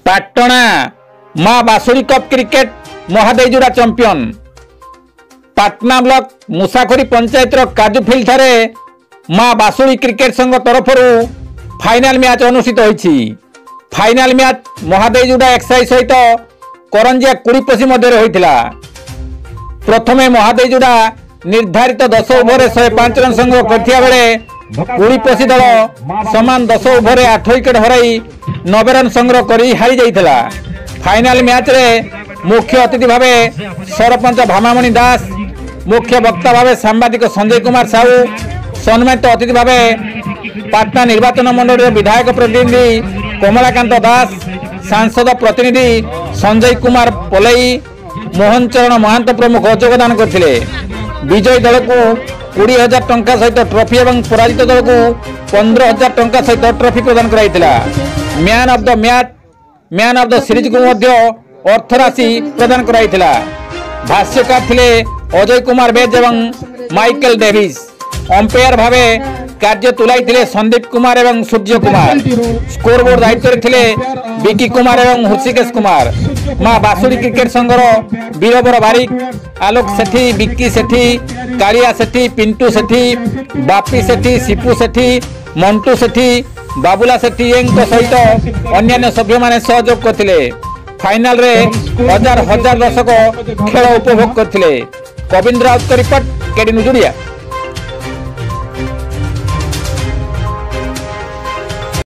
Patna Maa Basuri cup cricket Mahadeijuda champion. Patna block Musakhori panchayat काजुफिल्ड ठारे Maa Basuri cricket संघ तरफ फाइनाल मैच अनुष्ठित होईछि। फाइनाल मैच महादेईजुड़ा एक्साइज सहित करंजिया कुड़ीपसी मध्य होइथिला। प्रथमे महादेईजुड़ा निर्धारित 10 ओवर 105 रन संग्रह करथिया बेले कुड़ीपसी दल समान 10 ओवर 8 विकेट हराई 90 रन संग्रह करी हारी जाइथिला। फाइनाल मैच रे मुख्य अतिथि भावे सरपंच भामामणि दास, मुख्य वक्ता भावे सांबादिक संजय कुमार साहू, सम्मानित अतिथि भावे पाटना निर्वाचन मंडल विधायक प्रतिनिधि कमलाकांत दास, सांसद प्रतिनिधि संजय कुमार पोलई, मोहन चरण महांत प्रमुख योगदान करथिले। विजयी दल को 20,000 टंका सहित ट्रॉफी और पराजित दल को 15,000 टंका सहित ट्रॉफी प्रदान कराइथिला। Man of the match, man of the series को मध्य अर्थराशि प्रदान कराइथिला। भाष्यकार थिले अजय कुमार बेज एवं माइकल डेविस। अंपायर भावे कार्य तुलाई संदीप कुमार एवं सूर्य कुमार। स्कोरबोर्ड दायित्व थिले विकी कुमार एवं हृषिकेश कुमार। माँ बासुरी क्रिकेट संघर वीरबर बारिक, आलोक सेठी, विक्की सेठी, कालिया सेठी, पिंटू सेठी, बापी सेठी, सिपू सेठी, मंटू सेठी, बाबुला सेठी सहित अन्य सभ्य माने सहयोग करथिले। फाइनल रे हजार हजार दर्शक खेल उपभोग करथिले। Kavindra Raut report, KD news Odia.